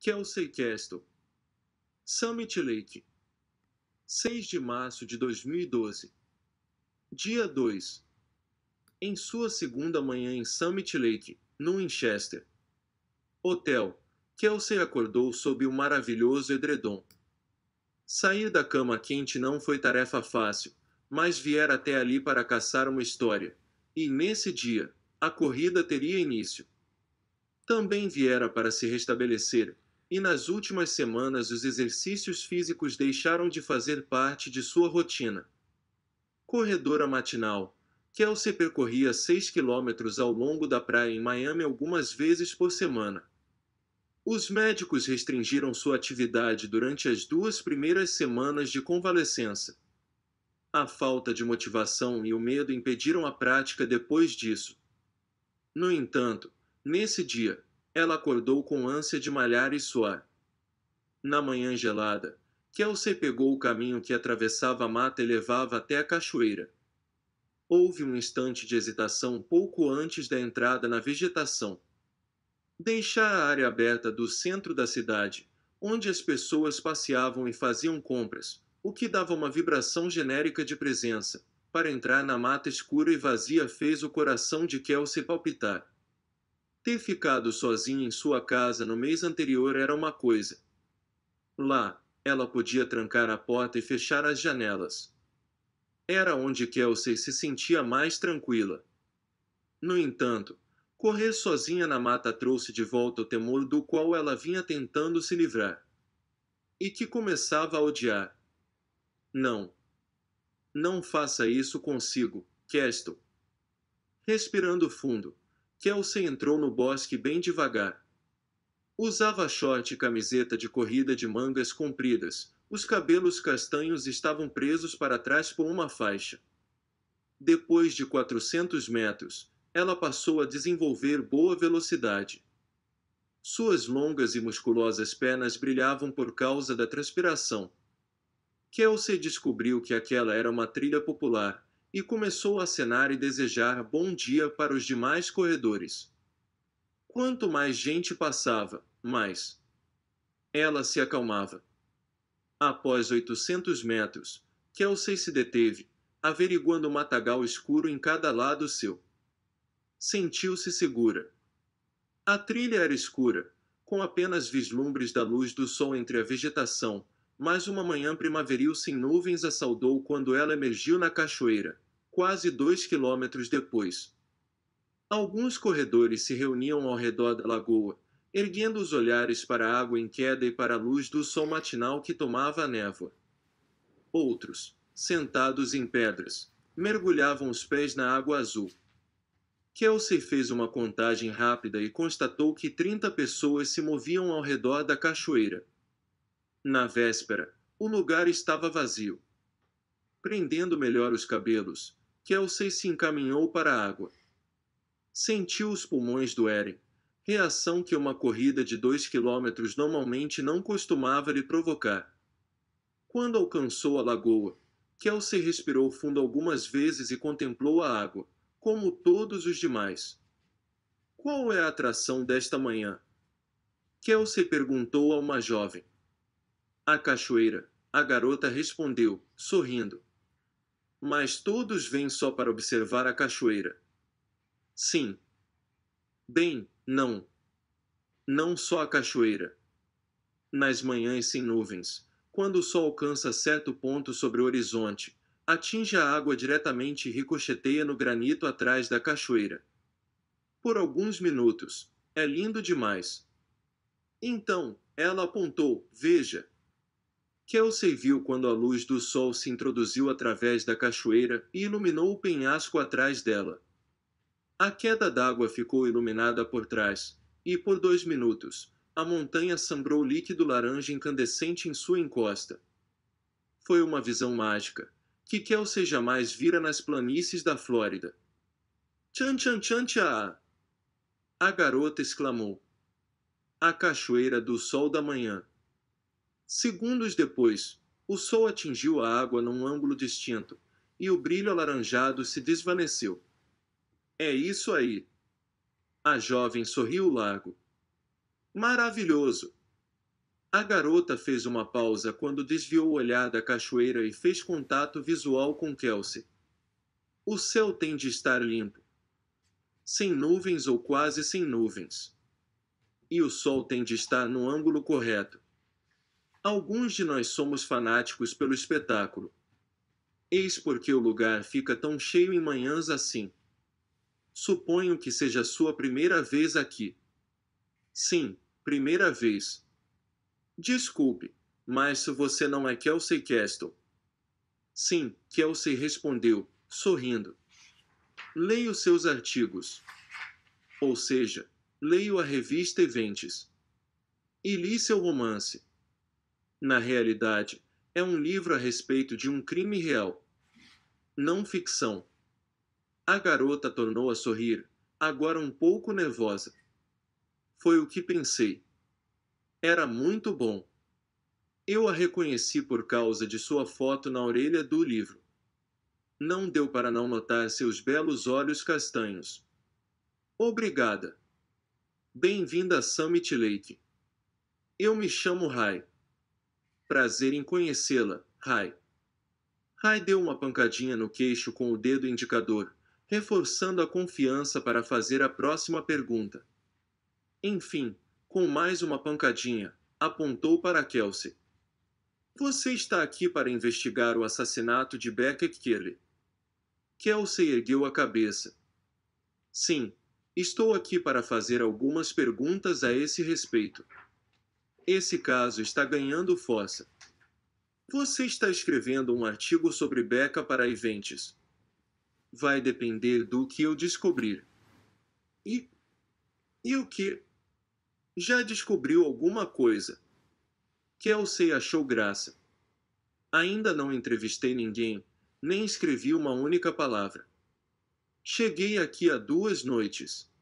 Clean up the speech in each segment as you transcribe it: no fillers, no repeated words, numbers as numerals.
Kelsey Castle, Summit Lake, 6 de março de 2012. Dia 2. Em sua segunda manhã em Summit Lake, no Winchester Hotel, Kelsey acordou sob um maravilhoso edredom. Sair da cama quente não foi tarefa fácil, mas viera até ali para caçar uma história, e nesse dia, a corrida teria início. Também viera para se restabelecer, e nas últimas semanas os exercícios físicos deixaram de fazer parte de sua rotina. Corredora matinal, Kelsey percorria 6 quilômetros ao longo da praia em Miami algumas vezes por semana. Os médicos restringiram sua atividade durante as 2 primeiras semanas de convalescença. A falta de motivação e o medo impediram a prática depois disso. No entanto, nesse dia, ela acordou com ânsia de malhar e suar. Na manhã gelada, Kelsey pegou o caminho que atravessava a mata e levava até a cachoeira. Houve um instante de hesitação pouco antes da entrada na vegetação. Deixar a área aberta do centro da cidade, onde as pessoas passeavam e faziam compras, o que dava uma vibração genérica de presença, para entrar na mata escura e vazia fez o coração de Kelsey palpitar. Ter ficado sozinha em sua casa no mês anterior era uma coisa. Lá, ela podia trancar a porta e fechar as janelas. Era onde Kelsey se sentia mais tranquila. No entanto, correr sozinha na mata trouxe de volta o temor do qual ela vinha tentando se livrar. E que começava a odiar. Não. Não faça isso consigo, Castle. Respirando fundo, Kelsey entrou no bosque bem devagar. Usava short e camiseta de corrida de mangas compridas. Os cabelos castanhos estavam presos para trás por uma faixa. Depois de 400 metros, ela passou a desenvolver boa velocidade. Suas longas e musculosas pernas brilhavam por causa da transpiração. Kelsey descobriu que aquela era uma trilha popular e começou a acenar e desejar bom dia para os demais corredores. Quanto mais gente passava, mais ela se acalmava. Após 800 metros, Kelsey se deteve, averiguando o matagal escuro em cada lado seu. Sentiu-se segura. A trilha era escura, com apenas vislumbres da luz do sol entre a vegetação, mas uma manhã primaveril sem nuvens a saudou quando ela emergiu na cachoeira, quase 2 quilômetros depois. Alguns corredores se reuniam ao redor da lagoa, erguendo os olhares para a água em queda e para a luz do sol matinal que tomava a névoa. Outros, sentados em pedras, mergulhavam os pés na água azul. Kelsey fez uma contagem rápida e constatou que 30 pessoas se moviam ao redor da cachoeira. Na véspera, o lugar estava vazio. Prendendo melhor os cabelos, Kelsey se encaminhou para a água. Sentiu os pulmões doerem, reação que uma corrida de 2 quilômetros normalmente não costumava lhe provocar. Quando alcançou a lagoa, Kelsey respirou fundo algumas vezes e contemplou a água, como todos os demais. Qual é a atração desta manhã? Kelsey perguntou a uma jovem. A cachoeira, a garota respondeu, sorrindo. Mas todos vêm só para observar a cachoeira. Sim. Bem, não. Não só a cachoeira. Nas manhãs sem nuvens, quando o sol alcança certo ponto sobre o horizonte, atinge a água diretamente e ricocheteia no granito atrás da cachoeira. Por alguns minutos, é lindo demais. Então, ela apontou, veja. Kelsey viu quando a luz do sol se introduziu através da cachoeira e iluminou o penhasco atrás dela. A queda d'água ficou iluminada por trás, e por 2 minutos, a montanha sangrou líquido laranja incandescente em sua encosta. Foi uma visão mágica, que Kelsey jamais vira nas planícies da Flórida. Tchan tchan tchan tchá! A garota exclamou. A cachoeira do sol da manhã. Segundos depois, o sol atingiu a água num ângulo distinto, e o brilho alaranjado se desvaneceu. É isso aí. A jovem sorriu largo. Maravilhoso! A garota fez uma pausa quando desviou o olhar da cachoeira e fez contato visual com Kelsey. O céu tem de estar limpo, sem nuvens ou quase sem nuvens. E o sol tem de estar no ângulo correto. Alguns de nós somos fanáticos pelo espetáculo. Eis porque o lugar fica tão cheio em manhãs assim. Suponho que seja sua primeira vez aqui. Sim, primeira vez. Desculpe, mas você não é Kelsey Castle. Sim, Kelsey respondeu, sorrindo. Leio seus artigos. Ou seja, leio a revista Eventes. E li seu romance. Na realidade, é um livro a respeito de um crime real. Não ficção. A garota tornou a sorrir, agora um pouco nervosa. Foi o que pensei. Era muito bom. Eu a reconheci por causa de sua foto na orelha do livro. Não deu para não notar seus belos olhos castanhos. Obrigada. Bem-vinda a Summit Lake. Eu me chamo Rai. Prazer em conhecê-la, Rai. Rai deu uma pancadinha no queixo com o dedo indicador, reforçando a confiança para fazer a próxima pergunta. Enfim, com mais uma pancadinha, apontou para Kelsey. Você está aqui para investigar o assassinato de Beckett Kelly. Kelsey ergueu a cabeça. Sim, estou aqui para fazer algumas perguntas a esse respeito. Esse caso está ganhando força. Você está escrevendo um artigo sobre Becca para Eventes. Vai depender do que eu descobrir. E o que? Já descobriu alguma coisa? Kelsey achou graça. Ainda não entrevistei ninguém, nem escrevi uma única palavra. Cheguei aqui há 2 noites.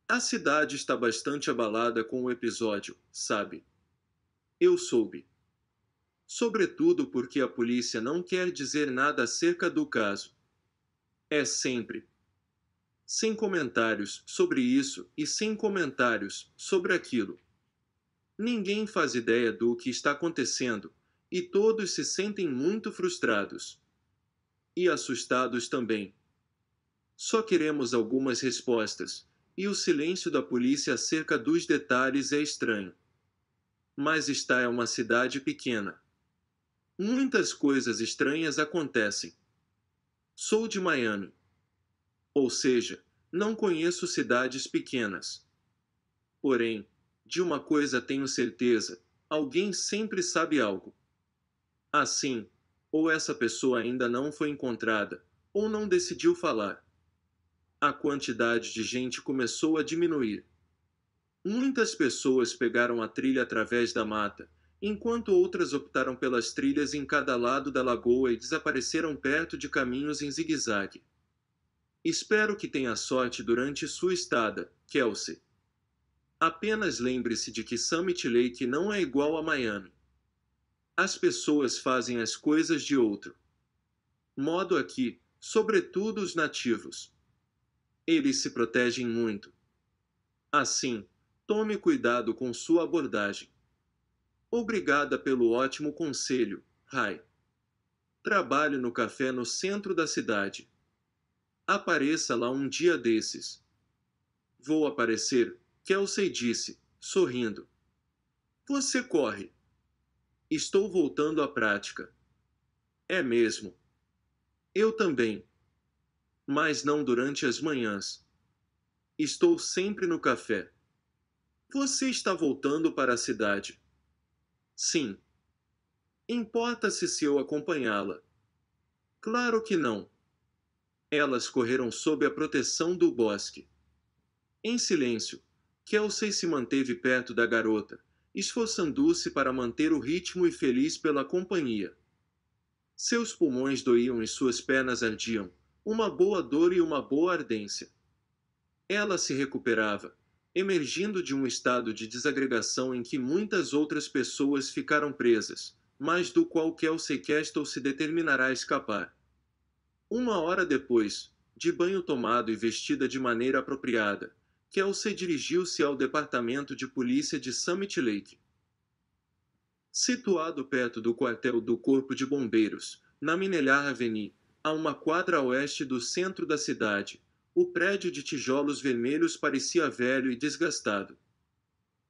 A cidade está bastante abalada com o episódio, sabe? Eu soube. Sobretudo porque a polícia não quer dizer nada acerca do caso. É sempre. Sem comentários sobre isso e sem comentários sobre aquilo. Ninguém faz ideia do que está acontecendo e todos se sentem muito frustrados. E assustados também. Só queremos algumas respostas, e o silêncio da polícia acerca dos detalhes é estranho. Mas esta é uma cidade pequena. Muitas coisas estranhas acontecem. Sou de Miami. Ou seja, não conheço cidades pequenas. Porém, de uma coisa tenho certeza, alguém sempre sabe algo. Assim, ou essa pessoa ainda não foi encontrada, ou não decidiu falar. A quantidade de gente começou a diminuir. Muitas pessoas pegaram a trilha através da mata, enquanto outras optaram pelas trilhas em cada lado da lagoa e desapareceram perto de caminhos em zigue-zague. Espero que tenha sorte durante sua estada, Kelsey. Apenas lembre-se de que Summit Lake não é igual a Miami. As pessoas fazem as coisas de outro modo aqui, sobretudo os nativos. Eles se protegem muito. Assim, tome cuidado com sua abordagem. Obrigada pelo ótimo conselho, Rai. Trabalho no café no centro da cidade. Apareça lá um dia desses. Vou aparecer, Kelsey disse, sorrindo. Você corre. Estou voltando à prática. É mesmo. Eu também. Mas não durante as manhãs. Estou sempre no café. Você está voltando para a cidade? Sim. Importa-se se eu acompanhá-la? Claro que não. Elas correram sob a proteção do bosque. Em silêncio, Kelsey se manteve perto da garota, esforçando-se para manter o ritmo e feliz pela companhia. Seus pulmões doíam e suas pernas ardiam, uma boa dor e uma boa ardência. Ela se recuperava, emergindo de um estado de desagregação em que muitas outras pessoas ficaram presas, mas do qual Kelsey Castle se determinará a escapar. 1 hora depois, de banho tomado e vestida de maneira apropriada, Kelsey dirigiu-se ao departamento de polícia de Summit Lake. Situado perto do quartel do Corpo de Bombeiros, na Minellar Avenue, a uma quadra a oeste do centro da cidade, o prédio de tijolos vermelhos parecia velho e desgastado.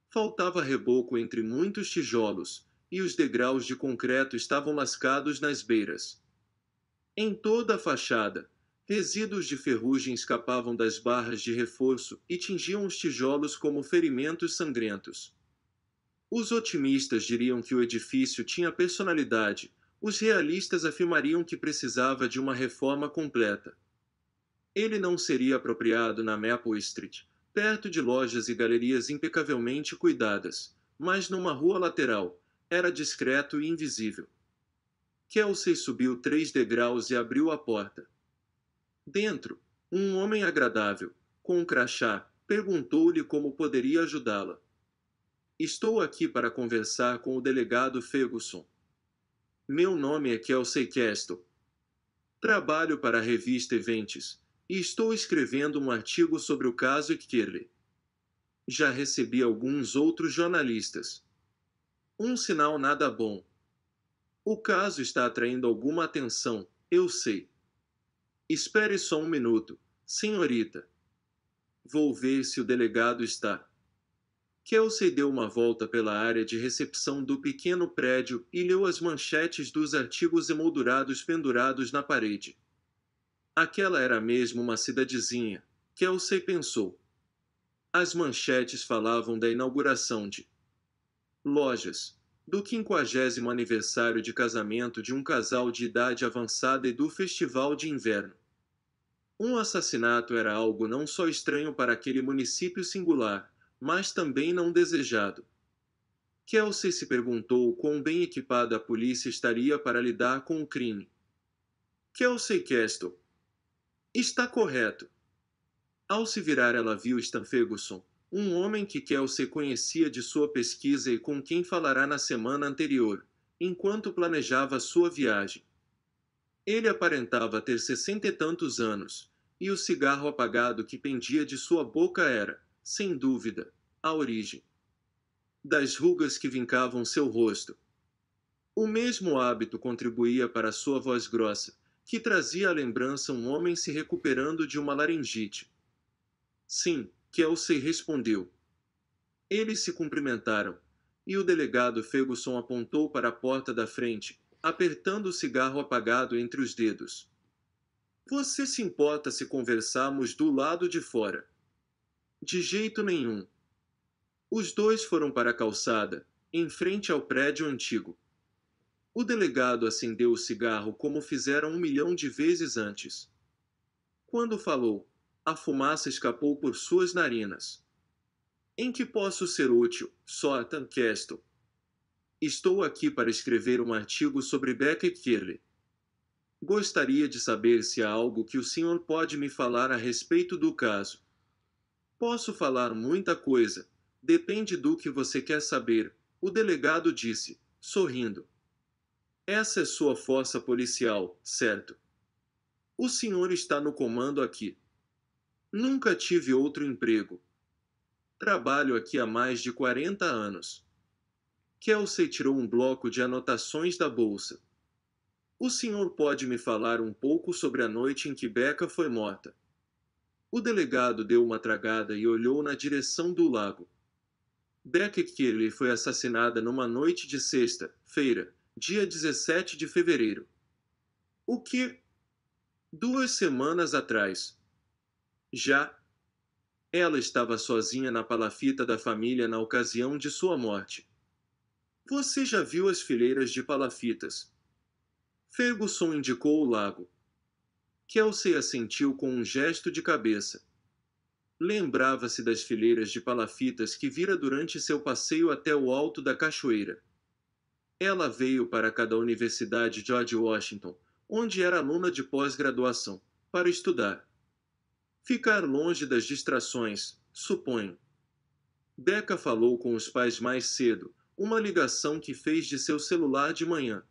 Faltava reboco entre muitos tijolos, e os degraus de concreto estavam lascados nas beiras. Em toda a fachada, resíduos de ferrugem escapavam das barras de reforço e tingiam os tijolos como ferimentos sangrentos. Os otimistas diriam que o edifício tinha personalidade, os realistas afirmariam que precisava de uma reforma completa. Ele não seria apropriado na Maple Street, perto de lojas e galerias impecavelmente cuidadas, mas numa rua lateral, era discreto e invisível. Kelsey subiu 3 degraus e abriu a porta. Dentro, um homem agradável, com um crachá, perguntou-lhe como poderia ajudá-la. Estou aqui para conversar com o delegado Ferguson. Meu nome é Kelsey Castle. Trabalho para a revista Events e estou escrevendo um artigo sobre o caso Ickerley. Já recebi alguns outros jornalistas. Um sinal nada bom. O caso está atraindo alguma atenção, eu sei. Espere só um minuto, senhorita. Vou ver se o delegado está. Kelsey deu uma volta pela área de recepção do pequeno prédio e leu as manchetes dos artigos emoldurados pendurados na parede. Aquela era mesmo uma cidadezinha, Kelsey pensou. As manchetes falavam da inauguração de lojas, do 50º aniversário de casamento de um casal de idade avançada e do festival de inverno. Um assassinato era algo não só estranho para aquele município singular, mas também não desejado. Kelsey se perguntou quão bem equipada a polícia estaria para lidar com o crime. Kelsey Castle. Está correto. Ao se virar, ela viu Stan Ferguson, um homem que Kelsey conhecia de sua pesquisa e com quem falará na semana anterior, enquanto planejava sua viagem. Ele aparentava ter 60 e tantos anos, e o cigarro apagado que pendia de sua boca era, sem dúvida, a origem das rugas que vincavam seu rosto. O mesmo hábito contribuía para sua voz grossa, que trazia à lembrança um homem se recuperando de uma laringite. Sim, Kelsey respondeu. Eles se cumprimentaram, e o delegado Ferguson apontou para a porta da frente, apertando o cigarro apagado entre os dedos. Você se importa se conversarmos do lado de fora? De jeito nenhum. Os dois foram para a calçada, em frente ao prédio antigo. O delegado acendeu o cigarro como fizeram 1 milhão de vezes antes. Quando falou, a fumaça escapou por suas narinas. Em que posso ser útil, Sortan Castle? Estou aqui para escrever um artigo sobre Beckett Kirley. Gostaria de saber se há algo que o senhor pode me falar a respeito do caso. Posso falar muita coisa. Depende do que você quer saber, o delegado disse, sorrindo. Essa é sua força policial, certo? O senhor está no comando aqui. Nunca tive outro emprego. Trabalho aqui há mais de 40 anos. Kelsey tirou um bloco de anotações da bolsa. O senhor pode me falar um pouco sobre a noite em que Becca foi morta? O delegado deu uma tragada e olhou na direção do lago. Becca Kirley foi assassinada numa noite de sexta-feira, dia 17 de fevereiro. O que? 2 semanas atrás. Já. Ela estava sozinha na palafita da família na ocasião de sua morte. Você já viu as fileiras de palafitas? Ferguson indicou o lago. Kelsey assentiu com um gesto de cabeça. Lembrava-se das fileiras de palafitas que vira durante seu passeio até o alto da cachoeira. Ela veio para cada Universidade George Washington, onde era aluna de pós-graduação, para estudar. Ficar longe das distrações, suponho. Becca falou com os pais mais cedo, uma ligação que fez de seu celular de manhã.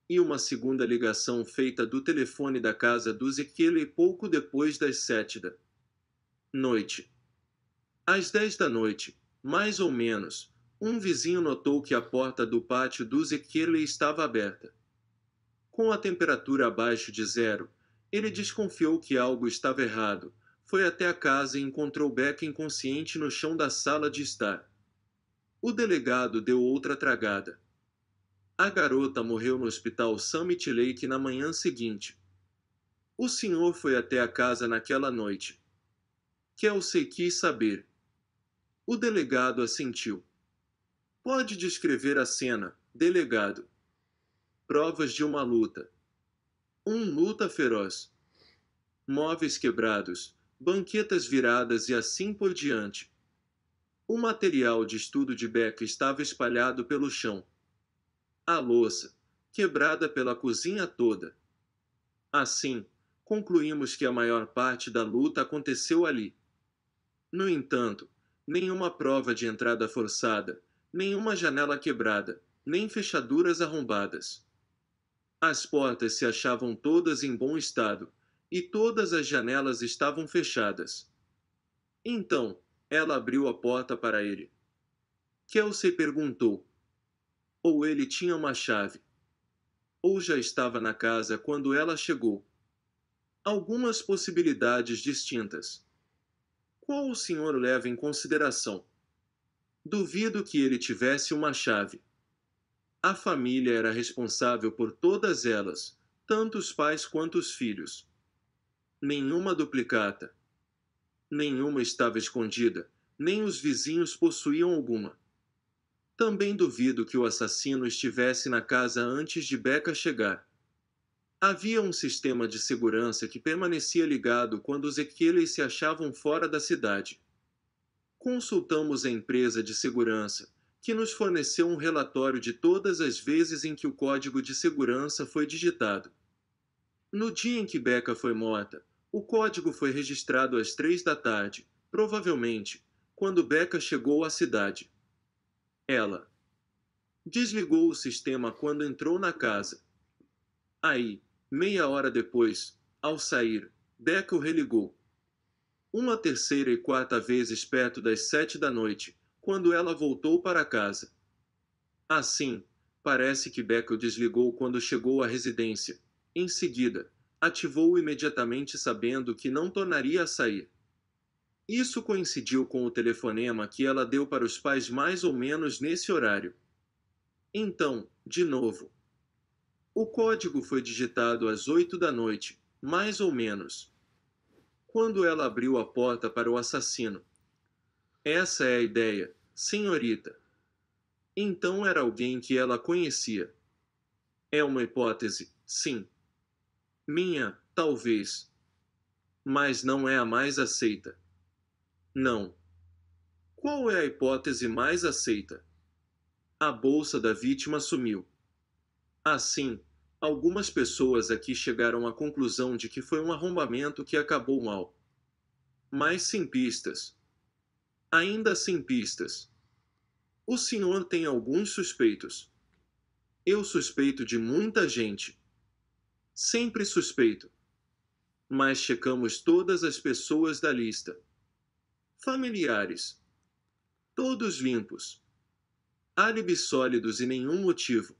E uma segunda ligação feita do telefone da casa do Zekele pouco depois das 7 da noite. Às 10 da noite, mais ou menos, Um vizinho notou que a porta do pátio do Zekele estava aberta. Com a temperatura abaixo de zero, ele desconfiou que algo estava errado. Foi até a casa e encontrou Becca inconsciente no chão da sala de estar. O delegado deu outra tragada. A garota morreu no hospital Summit Lake na manhã seguinte. O senhor foi até a casa naquela noite. Kelsey quis saber. O delegado assentiu. Pode descrever a cena, delegado. Provas de uma luta. Luta feroz. Móveis quebrados, banquetas viradas e assim por diante. O material de estudo de Becca estava espalhado pelo chão. A louça, quebrada pela cozinha toda. Assim, concluímos que a maior parte da luta aconteceu ali. No entanto, nenhuma prova de entrada forçada, nenhuma janela quebrada, nem fechaduras arrombadas. As portas se achavam todas em bom estado, e todas as janelas estavam fechadas. Então, ela abriu a porta para ele. Kelsey perguntou. Ou ele tinha uma chave. Ou já estava na casa quando ela chegou. Algumas possibilidades distintas. Qual o senhor leva em consideração? Duvido que ele tivesse uma chave. A família era responsável por todas elas, tanto os pais quanto os filhos. Nenhuma duplicata. Nenhuma estava escondida, nem os vizinhos possuíam alguma. Também duvido que o assassino estivesse na casa antes de Becca chegar. Havia um sistema de segurança que permanecia ligado quando os Equeles se achavam fora da cidade. Consultamos a empresa de segurança, que nos forneceu um relatório de todas as vezes em que o código de segurança foi digitado. No dia em que Becca foi morta, o código foi registrado às 3 da tarde, provavelmente, quando Becca chegou à cidade. Ela desligou o sistema quando entrou na casa. Aí, meia hora depois, ao sair, Becca o religou. Uma terceira e quarta vezes perto das 7 da noite, quando ela voltou para casa. Assim, parece que Becca o desligou quando chegou à residência. Em seguida, ativou imediatamente sabendo que não tornaria a sair. Isso coincidiu com o telefonema que ela deu para os pais mais ou menos nesse horário. Então, de novo. O código foi digitado às 8 da noite, mais ou menos. Quando ela abriu a porta para o assassino. Essa é a ideia, senhorita. Então era alguém que ela conhecia. É uma hipótese, sim. Minha, talvez. Mas não é a mais aceita. Não. Qual é a hipótese mais aceita? A bolsa da vítima sumiu. Assim, algumas pessoas aqui chegaram à conclusão de que foi um arrombamento que acabou mal. Mas sem pistas. Ainda sem pistas. O senhor tem alguns suspeitos. Eu suspeito de muita gente. Sempre suspeito. Mas checamos todas as pessoas da lista. Familiares. Todos limpos. Álibis sólidos e nenhum motivo.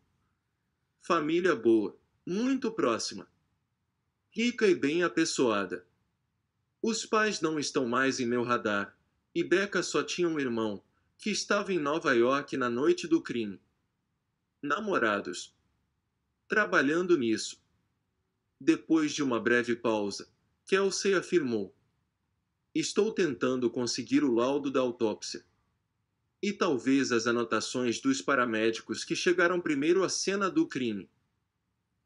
Família boa, muito próxima. Rica e bem apessoada. Os pais não estão mais em meu radar, e Becca só tinha um irmão, que estava em Nova York na noite do crime. Namorados. Trabalhando nisso. Depois de uma breve pausa, Kelsey afirmou. Estou tentando conseguir o laudo da autópsia. E talvez as anotações dos paramédicos que chegaram primeiro à cena do crime.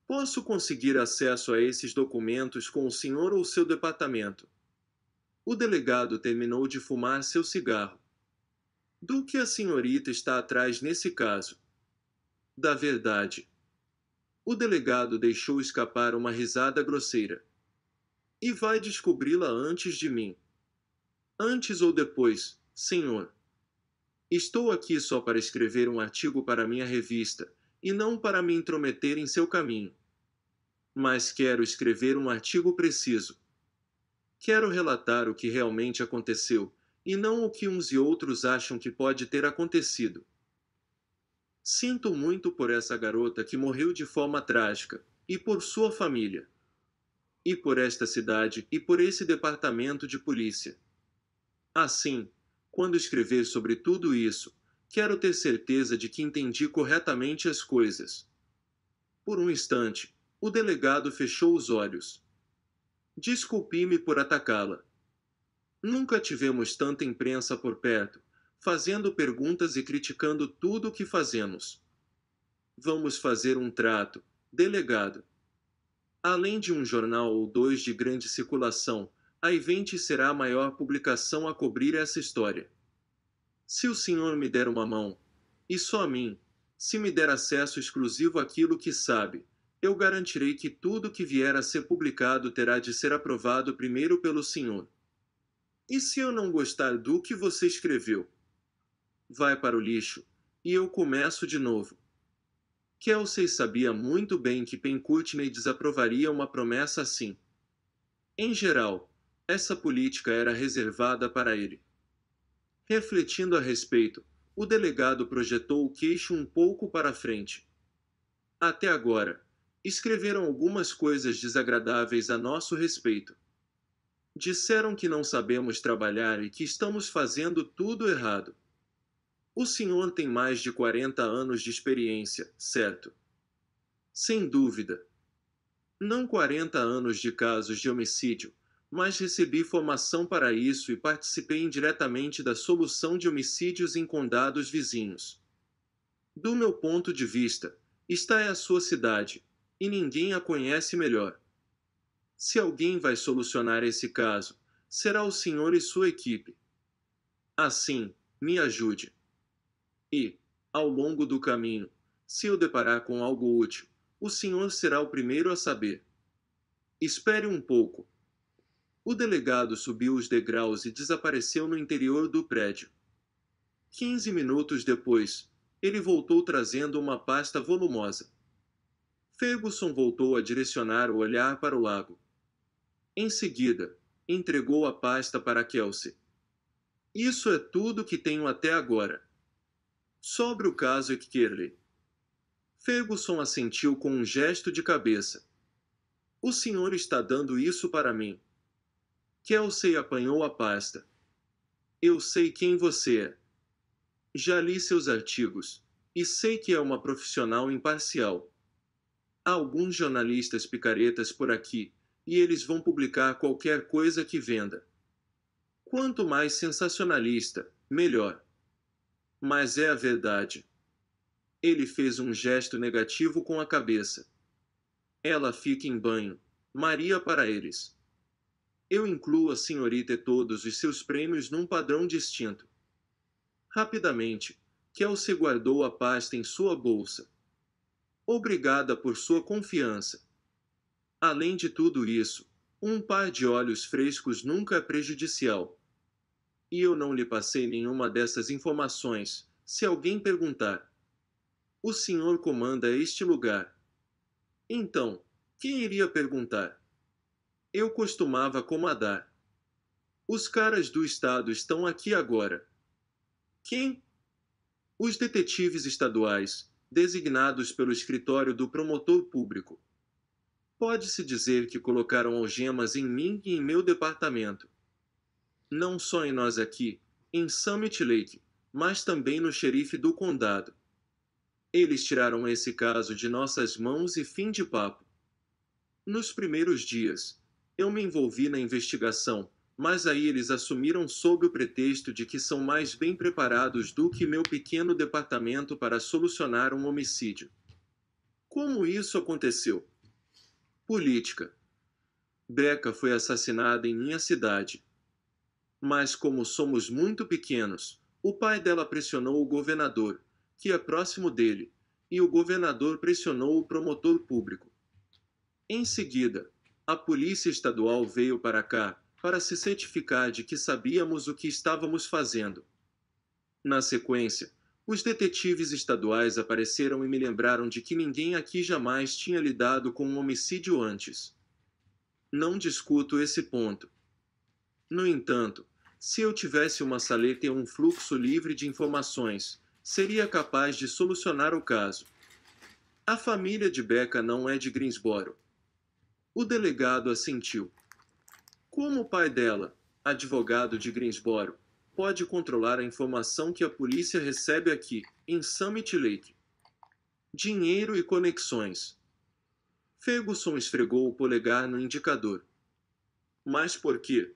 Posso conseguir acesso a esses documentos com o senhor ou seu departamento? O delegado terminou de fumar seu cigarro. Do que a senhorita está atrás nesse caso? Da verdade. O delegado deixou escapar uma risada grosseira. E vai descobri-la antes de mim. Antes ou depois, senhor. Estou aqui só para escrever um artigo para minha revista, e não para me intrometer em seu caminho. Mas quero escrever um artigo preciso. Quero relatar o que realmente aconteceu, e não o que uns e outros acham que pode ter acontecido. Sinto muito por essa garota que morreu de forma trágica, e por sua família, e por esta cidade e por esse departamento de polícia. Assim, quando escrever sobre tudo isso, quero ter certeza de que entendi corretamente as coisas. Por um instante, o delegado fechou os olhos. Desculpe-me por atacá-la. Nunca tivemos tanta imprensa por perto, fazendo perguntas e criticando tudo o que fazemos. Vamos fazer um trato, delegado. Além de um jornal ou dois de grande circulação, a Event será a maior publicação a cobrir essa história. Se o senhor me der uma mão, e só a mim, se me der acesso exclusivo àquilo que sabe, eu garantirei que tudo que vier a ser publicado terá de ser aprovado primeiro pelo senhor. E se eu não gostar do que você escreveu? Vai para o lixo, e eu começo de novo. Kelsey sabia muito bem que Penn Courtney desaprovaria uma promessa assim. Em geral, essa política era reservada para ele. Refletindo a respeito, o delegado projetou o queixo um pouco para frente. Até agora, escreveram algumas coisas desagradáveis a nosso respeito. Disseram que não sabemos trabalhar e que estamos fazendo tudo errado. O senhor tem mais de 40 anos de experiência, certo? Sem dúvida. Não 40 anos de casos de homicídio, mas recebi formação para isso e participei indiretamente da solução de homicídios em condados vizinhos. Do meu ponto de vista, esta é a sua cidade, e ninguém a conhece melhor. Se alguém vai solucionar esse caso, será o senhor e sua equipe. Assim, me ajude. E, ao longo do caminho, se eu deparar com algo útil, o senhor será o primeiro a saber. Espere um pouco. O delegado subiu os degraus e desapareceu no interior do prédio. 15 minutos depois, ele voltou trazendo uma pasta volumosa. Ferguson voltou a direcionar o olhar para o lago. Em seguida, entregou a pasta para Kelsey. Isso é tudo que tenho até agora. Sobre o caso Eckerley. Ferguson assentiu com um gesto de cabeça. O senhor está dando isso para mim. Kelsey apanhou a pasta. Eu sei quem você é. Já li seus artigos, e sei que é uma profissional imparcial. Há alguns jornalistas picaretas por aqui, e eles vão publicar qualquer coisa que venda. Quanto mais sensacionalista, melhor. Mas é a verdade. Ele fez um gesto negativo com a cabeça. Ela fica em banho. Maria para eles. Eu incluo a senhorita e todos os seus prêmios num padrão distinto. Rapidamente, Kelsey guardou a pasta em sua bolsa. Obrigada por sua confiança. Além de tudo isso, um par de olhos frescos nunca é prejudicial. E eu não lhe passei nenhuma dessas informações, se alguém perguntar. O senhor comanda este lugar. Então, quem iria perguntar? Eu costumava comandar. Os caras do estado estão aqui agora. Quem? Os detetives estaduais, designados pelo escritório do promotor público. Pode-se dizer que colocaram algemas em mim e em meu departamento. Não só em nós aqui, em Summit Lake, mas também no xerife do condado. Eles tiraram esse caso de nossas mãos e fim de papo. Nos primeiros dias, eu me envolvi na investigação, mas aí eles assumiram sob o pretexto de que são mais bem preparados do que meu pequeno departamento para solucionar um homicídio. Como isso aconteceu? Política. Becca foi assassinada em minha cidade. Mas como somos muito pequenos, o pai dela pressionou o governador, que é próximo dele, e o governador pressionou o promotor público. Em seguida, a polícia estadual veio para cá para se certificar de que sabíamos o que estávamos fazendo. Na sequência, os detetives estaduais apareceram e me lembraram de que ninguém aqui jamais tinha lidado com um homicídio antes. Não discuto esse ponto. No entanto, se eu tivesse uma saleta e um fluxo livre de informações, seria capaz de solucionar o caso. A família de Becca não é de Greensboro. O delegado assentiu. Como o pai dela, advogado de Greensboro, pode controlar a informação que a polícia recebe aqui, em Summit Lake? Dinheiro e conexões. Ferguson esfregou o polegar no indicador. Mas por quê?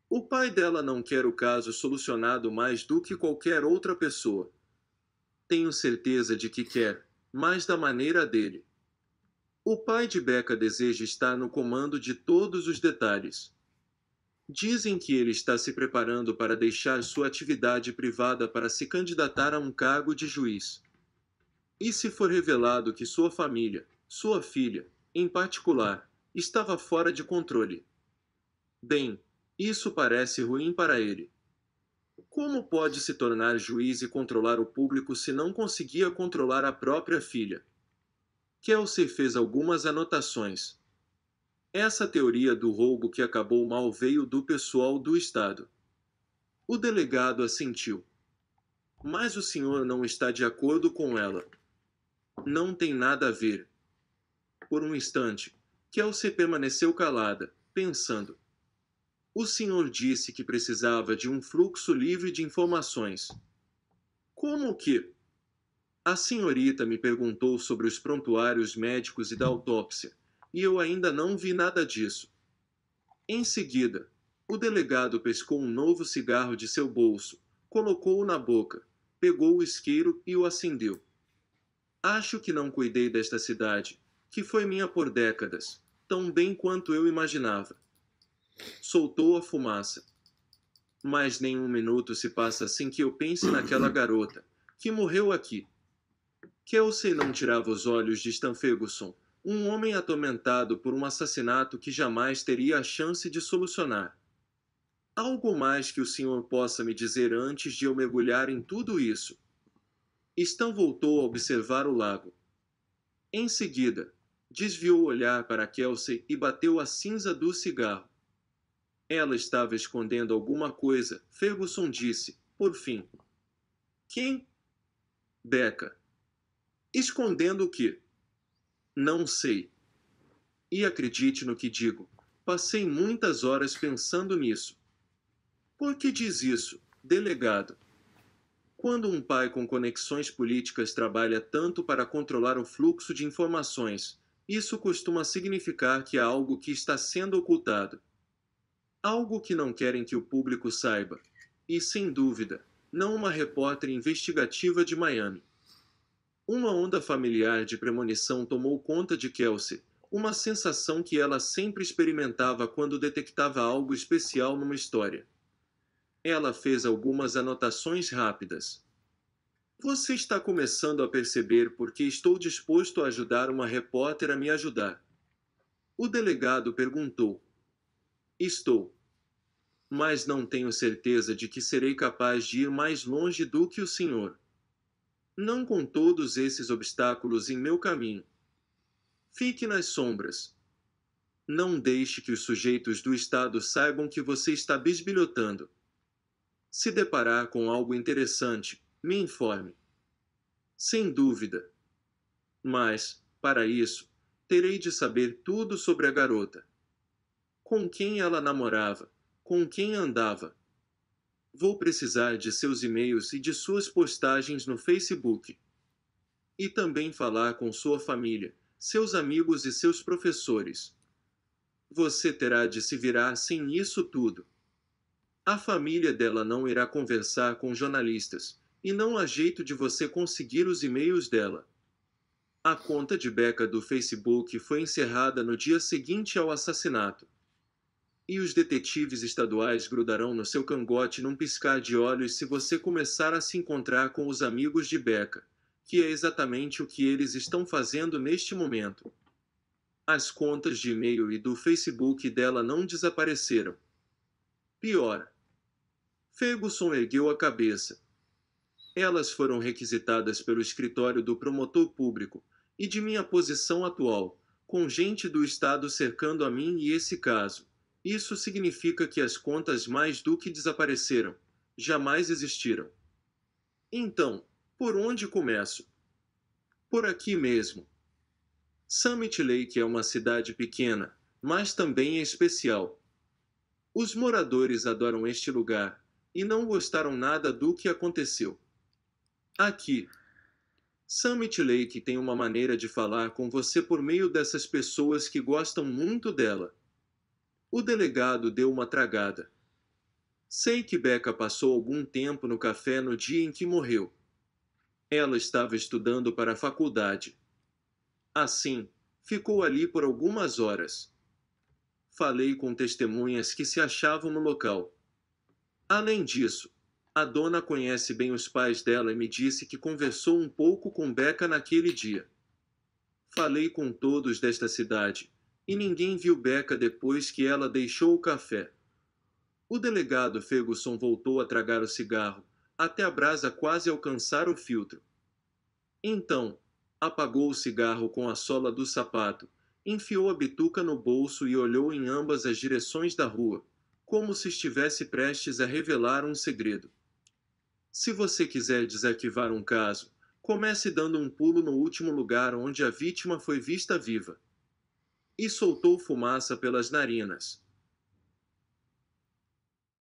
O pai dela não quer o caso solucionado mais do que qualquer outra pessoa. Tenho certeza de que quer, mas da maneira dele. O pai de Becca deseja estar no comando de todos os detalhes. Dizem que ele está se preparando para deixar sua atividade privada para se candidatar a um cargo de juiz. E se for revelado que sua família, sua filha, em particular, estava fora de controle? Bem, isso parece ruim para ele. Como pode se tornar juiz e controlar o público se não conseguia controlar a própria filha? Kelsey fez algumas anotações. Essa teoria do roubo que acabou mal veio do pessoal do Estado. O delegado assentiu. Mas o senhor não está de acordo com ela. Não tem nada a ver. Por um instante, Kelsey permaneceu calada, pensando. O senhor disse que precisava de um fluxo livre de informações. Como que? A senhorita me perguntou sobre os prontuários médicos e da autópsia, e eu ainda não vi nada disso. Em seguida, o delegado pescou um novo cigarro de seu bolso, colocou-o na boca, pegou o isqueiro e o acendeu. Acho que não cuidei desta cidade, que foi minha por décadas, tão bem quanto eu imaginava. Soltou a fumaça. Mas nem um minuto se passa sem que eu pense naquela garota, que morreu aqui. Kelsey não tirava os olhos de Stan Ferguson, um homem atormentado por um assassinato que jamais teria a chance de solucionar. Algo mais que o senhor possa me dizer antes de eu mergulhar em tudo isso? Stan voltou a observar o lago. Em seguida, desviou o olhar para Kelsey e bateu a cinza do cigarro. Ela estava escondendo alguma coisa, Ferguson disse, por fim. Quem? Becca. Escondendo o quê? Não sei. E acredite no que digo, passei muitas horas pensando nisso. Por que diz isso, delegado? Quando um pai com conexões políticas trabalha tanto para controlar o fluxo de informações, isso costuma significar que há algo que está sendo ocultado. Algo que não querem que o público saiba. E, sem dúvida, não uma repórter investigativa de Miami. Uma onda familiar de premonição tomou conta de Kelsey, uma sensação que ela sempre experimentava quando detectava algo especial numa história. Ela fez algumas anotações rápidas. Você está começando a perceber por que estou disposto a ajudar uma repórter a me ajudar. O delegado perguntou. Estou. Mas não tenho certeza de que serei capaz de ir mais longe do que o senhor. Não com todos esses obstáculos em meu caminho. Fique nas sombras. Não deixe que os sujeitos do Estado saibam que você está bisbilhotando. Se deparar com algo interessante, me informe. Sem dúvida. Mas, para isso, terei de saber tudo sobre a garota. Com quem ela namorava, com quem andava. Vou precisar de seus e-mails e de suas postagens no Facebook. E também falar com sua família, seus amigos e seus professores. Você terá de se virar sem isso tudo. A família dela não irá conversar com jornalistas, e não há jeito de você conseguir os e-mails dela. A conta de Becca do Facebook foi encerrada no dia seguinte ao assassinato. E os detetives estaduais grudarão no seu cangote num piscar de olhos se você começar a se encontrar com os amigos de Becca, que é exatamente o que eles estão fazendo neste momento. As contas de e-mail e do Facebook dela não desapareceram. Pior. Ferguson ergueu a cabeça. Elas foram requisitadas pelo escritório do promotor público e de minha posição atual, com gente do Estado cercando a mim e esse caso. Isso significa que as contas mais do que desapareceram, jamais existiram. Então, Por onde começo? Por aqui mesmo. Summit Lake é uma cidade pequena, mas também é especial. Os moradores adoram este lugar e não gostaram nada do que aconteceu. Aqui, Summit Lake tem uma maneira de falar com você por meio dessas pessoas que gostam muito dela. O delegado deu uma tragada. Sei que Becca passou algum tempo no café no dia em que morreu. Ela estava estudando para a faculdade. Assim, ficou ali por algumas horas. Falei com testemunhas que se achavam no local. Além disso, a dona conhece bem os pais dela e me disse que conversou um pouco com Becca naquele dia. Falei com todos desta cidade, e ninguém viu Becca depois que ela deixou o café. O delegado Ferguson voltou a tragar o cigarro, até a brasa quase alcançar o filtro. Então, apagou o cigarro com a sola do sapato, enfiou a bituca no bolso e olhou em ambas as direções da rua, como se estivesse prestes a revelar um segredo. Se você quiser desarquivar um caso, comece dando um pulo no último lugar onde a vítima foi vista viva. E soltou fumaça pelas narinas.